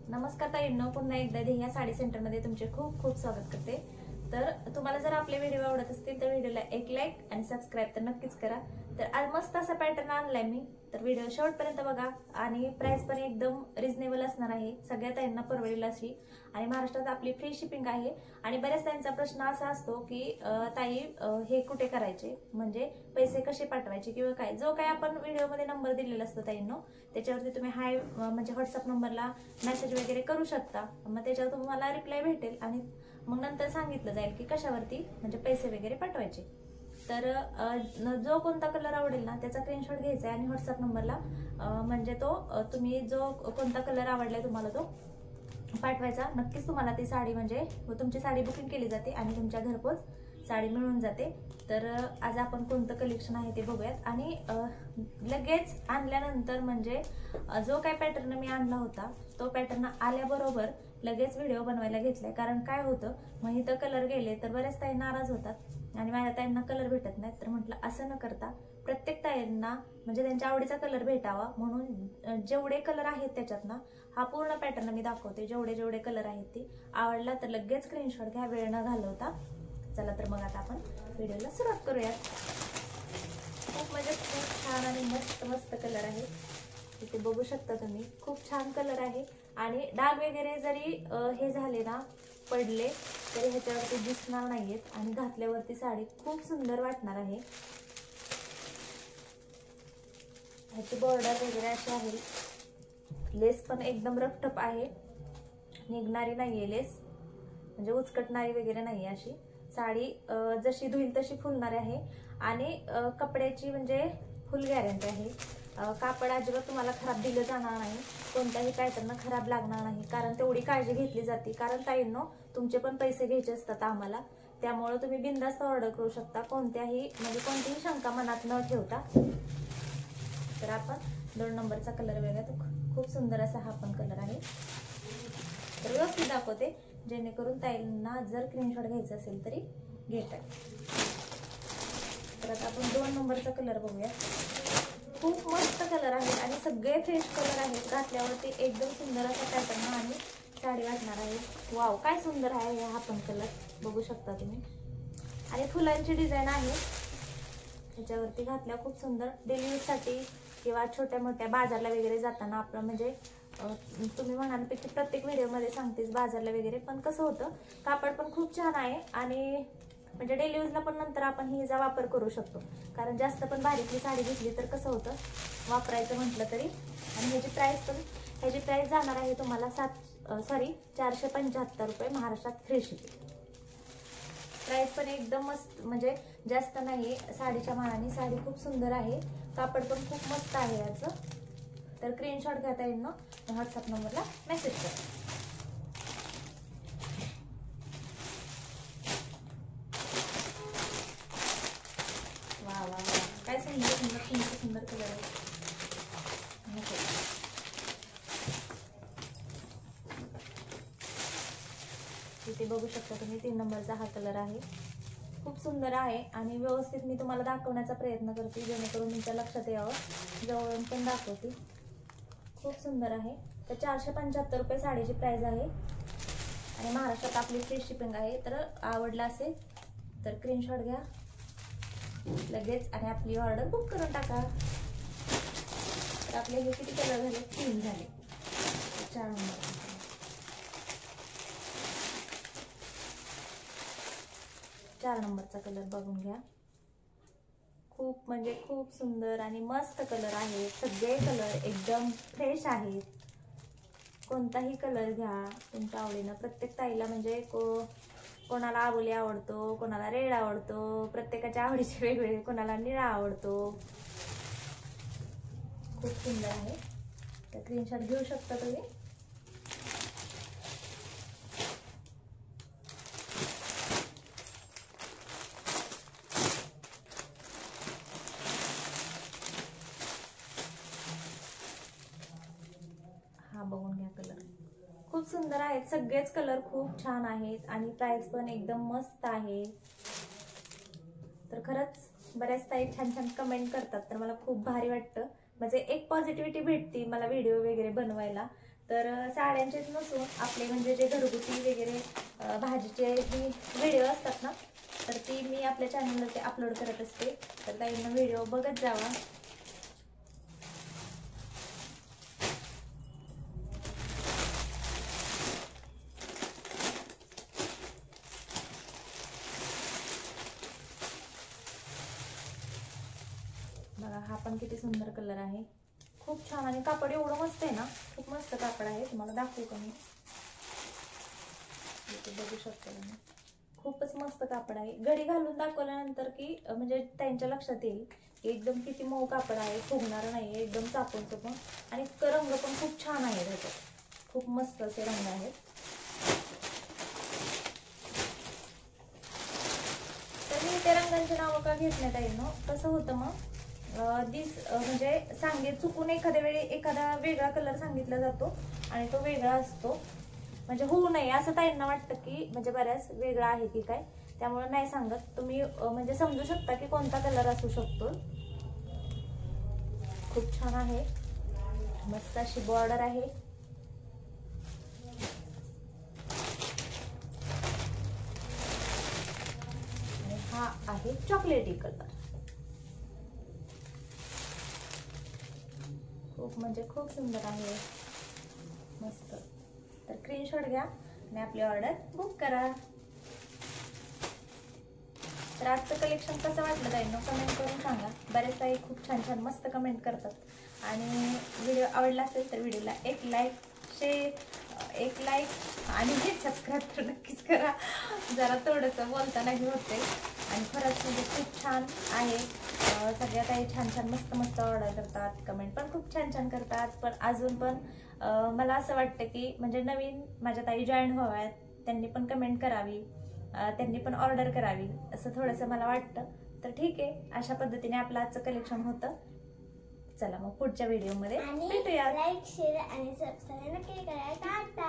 नमस्कार ताईंनो, पुन्हा एकदा ध्येया साडी सेंटरमध्ये तुमचे खूप खूप स्वागत करते। तर तुम्हाला जर आपले व्हिडिओ आवडत असतील तर व्हिडिओला एक लाईक आणि सबस्क्राइब तर नक्कीच करा। तर आज मस्त असा पॅटर्न आणलाय मी, तर व्हिडिओ शेवटपर्यंत बघा आणि प्राइस पण एकदम रिजनेबल असणार आहे, सगळ्या ताईंना परवडेल अशी। आणि महाराष्ट्रात आपली फ्री शिपिंग आहे। आणि बऱ्याच ताईंचा प्रश्न असा असतो की ताई हे कुठे करायचे, म्हणजे पैसे कसे पाठवायचे किंवा काय, जो काय आपण व्हिडिओमध्ये नंबर दिलेला असतो ताईंनो त्याच्यावरती तुम्ही हाय म्हणजे व्हॉट्सअप नंबरला मेसेज वगैरे करू शकता। मग त्याच्यावर तुम्हाला रिप्लाय भेटेल आणि मग नंतर सांगितलं जाईल की कशावरती म्हणजे पैसे वगैरे पाठवायचे। तर जो कोणता कलर आवडेल ना त्याचा स्क्रीनशॉट घ्यायचा आणि व्हॉट्सअप नंबरला म्हणजे तो तुम्ही जो कोणता कलर आवडलाय तुम्हाला तो पाठवायचा। नक्कीच तुम्हाला ती साडी म्हणजे तुमची साडी बुकिंग केली जाते आणि तुमच्या घरपोच साडी मिळून जाते। तर आज आपण कोणतं कलेक्शन आहे ते बघूयात। आणि लगेच आणल्यानंतर म्हणजे जो काय पॅटर्न मी आणला होता तो पॅटर्न आल्याबरोबर लगेच व्हिडिओ बनवायला घेतलाय, कारण काय होतं मग इथं कलर गेले तर बरेच ताई नाराज होतात आणि माझ्या ताईंना कलर भेटत नाहीत। तर म्हटलं असं न करता प्रत्येक ताईंना म्हणजे त्यांच्या आवडीचा कलर भेटावा म्हणून जेवढे कलर आहेत त्याच्यात ना हा पूर्ण पॅटर्न मी दाखवते। जेवढे जेवढे कलर आहेत ते आवडला तर लगेच स्क्रीनशॉट घ्या, वेळ न घालवता। चला तर मग आता आपण व्हिडिओला सुरुवात करूयात। खूप म्हणजे खूप छान आणि मस्त मस्त कलर आहे, इथे बघू शकता तुम्ही, खूप छान कलर आहे। आणि डाग वगैरे जरी हे झाले ना पडले तरी ह्याच्यावरती दिसणार नाहीयेत आणि घातल्यावरती साडी खूप सुंदर वाटणार आहे। ह्याची बॉर्डर वगैरे अशी आहे, लेस पण एकदम रफटफ आहे, निघणारी नाहीये लेस, म्हणजे उचकटणारी वगैरे नाही। अशी साडी जशी धुईल तशी फुलणार आहे आणि कपड्याची म्हणजे फुल गॅरंटी आहे। कापड अजिबात तुम्हाला खराब दिलं जाणार नाही, कोणत्याही पॅटर्न खराब लागणार नाही, कारण तेवढी काळजी घेतली जाते। कारण ताईंनो तुमचे पण पैसे घ्यायचे असतात आम्हाला, त्यामुळे तुम्ही बिनधास्त ऑर्डर करू शकता कोणत्याही म्हणजे कोणतीही शंका मनात न ठेवता। तर आपण 2 नंबरचा कलर वेगळा, तो खूप सुंदर असा हा पण कलर आहे। तर व्यवस्थित दाखवते जेणेकरून ताईंना जर स्क्रीनशॉट घ्यायचा असेल तरी घेतात। तर आता आपण 2 नंबरचा कलर बघूया। खूप मस्त कलर आहे आणि सगळे फ्रेश कलर आहेत, घातल्यावरती एकदम सुंदर असा पॅटर्न आणि साडी वाटणार आहे। वाव, काय सुंदर आहे हा पण कलर, बघू शकता तुम्ही। आणि फुलांची डिझाईन आहे त्याच्यावरती, घातल्या खूप सुंदर डेली यूज साठी किंवा छोट्या मोठ्या बाजारला वगैरे जाताना आपलं म्हणजे तुम्ही म्हणाल की प्रत्येक व्हिडिओमध्ये सांगतेस बाजारला वगैरे, पण कसं होतं कापड पण खूप छान आहे आणि म्हणजे डेली यूजला पण नंतर आपण हिचा वापर करू शकतो। कारण जास्त पण बारीकली साडी घेतली तर कसं होतं वापरायचं म्हटलं तरी। आणि ह्याची प्राइस जाणार आहे तुम्हाला 475 रुपये, महाराष्ट्रात फ्री शिपिंग। प्राइस पण एकदम मस्त म्हणजे जास्त नाही साडीच्या मानाने, साडी खूप सुंदर आहे, कापड पण खूप मस्त आहे याचं। तर स्क्रीनशॉट घेता येईल ना, व्हॉट्सअप नंबरला मेसेज करा। वा वा वा, काय सुंदर सुंदर सुंदर सुंदर कलर आहे। इथे बघू शकता तुम्ही 3 नंबरचा हा कलर आहे, खूप सुंदर आहे आणि व्यवस्थित मी तुम्हाला दाखवण्याचा प्रयत्न करते जेणेकरून तुमच्या लक्षात यावं, जवळून पण दाखवते। खूप सुंदर आहे। तर 475 रुपये साडीची प्राइस आहे आणि महाराष्ट्रात आपली फ्री शिपिंग आहे। तर आवडला असेल तर स्क्रीनशॉट घ्या लगेच आणि आपली ऑर्डर बुक करून टाका। तर आपले हे किती कलर झाले, 3 झाले, 4 नंबर। 4 नंबरचा कलर बघून घ्या, खूप म्हणजे खूप सुंदर आणि मस्त कलर आहे। सगळे कलर एकदम फ्रेश आहेत, कोणताही कलर घ्या तुमच्या आवडीनं। प्रत्येक ताईला म्हणजे कोणाला आबोली आवडतो, कोणाला रेड आवडतो, प्रत्येकाच्या आवडीचे वेगवेगळे, कोणाला निळा आवडतो। खूप सुंदर आहे, तर स्क्रीनशॉट घेऊ शकता तुम्ही। हा बघून घ्या कलर, खूप सुंदर आहेत, सगळेच कलर खूप छान आहेत आणि प्राइस पण एकदम मस्त आहे। तर खरंच बऱ्याच ताई छान छान कमेंट करतात, तर मला खूप भारी वाटतं, म्हणजे एक पॉझिटिव्हिटी भेटते मला व्हिडिओ वगैरे बनवायला। तर साड्यांचेच नसून आपले म्हणजे जे घरगुती वगैरे भाजीचे जी व्हिडिओ असतात ना, तर ती मी आपल्या चॅनलवरती अपलोड करत असते. तर ताईंना व्हिडिओ बघत जावा. बघा हा पण किती सुंदर कलर आहे, खूप छान. आणि कापड एवढं मस्त आहे ना, खूप मस्त कापड आहे. तुम्हाला दाखवू का मी, बघू शकता तुम्ही, खूपच मस्त कापड आहे. घडी घालून दाखवल्यानंतर की म्हणजे त्यांच्या लक्षात येईल की एकदम किती मऊ कापड आहे, फुगणार नाही, एकदम चापूनचं पण. आणि रंग पण खूप छान आहे त्याच्यात, खूप मस्त असे रंग आहेत. तर मी त्या रंगांची नावं का घेत नाही ताई ना, कसं होतं मग म्हणजे चुकून एखाद्या वेळी एखादा वेगळा कलर सांगितला जातो आणि तो वेगळा असतो. म्हणजे होऊ नये असं ताईंना वाटतं की म्हणजे बऱ्याच वेगळा आहे की काय, त्यामुळे नाही सांगत. तुम्ही म्हणजे समजू शकता की कोणता कलर असू शकतो. खूप छान आहे, मस्त अशी बॉर्डर आहे. आणि हा आहे चॉकलेटी कलर, खूप म्हणजे खूप सुंदर आहे, मस्त. तर स्क्रीनशॉट घ्या आणि आपली ऑर्डर बुक करा. तर आजचं कलेक्शन कसं वाटलं ताईंनो कमेंट करून सांगा. बरेच ताई खूप छान छान मस्त कमेंट करतात. आणि व्हिडिओ आवडला असेल तर व्हिडिओला एक लाईक आणि सबस्क्राईब तर नक्कीच करा. जरा थोडंसं बोलताना हे होते. आणि खरंच म्हणजे खूप छान आहे. सगळ्या ताई छान छान मस्त मस्त ऑर्डर करतात, कमेंट पण खूप छान छान करतात. पण अजून पण मला असं वाटतं की म्हणजे नवीन माझ्या ताई जॉईन व्हाव्यात, त्यांनी पण कमेंट करावी, त्यांनी पण ऑर्डर करावी, असं थोडंसं मला वाटतं. तर ठीक आहे, अशा पद्धतीने आपलं आजचं कलेक्शन होतं. चला मग पुढच्या व्हिडिओमध्ये भेटूया. लाईक शेअर आणि सबस्क्राईब नक्की करा. टाटा.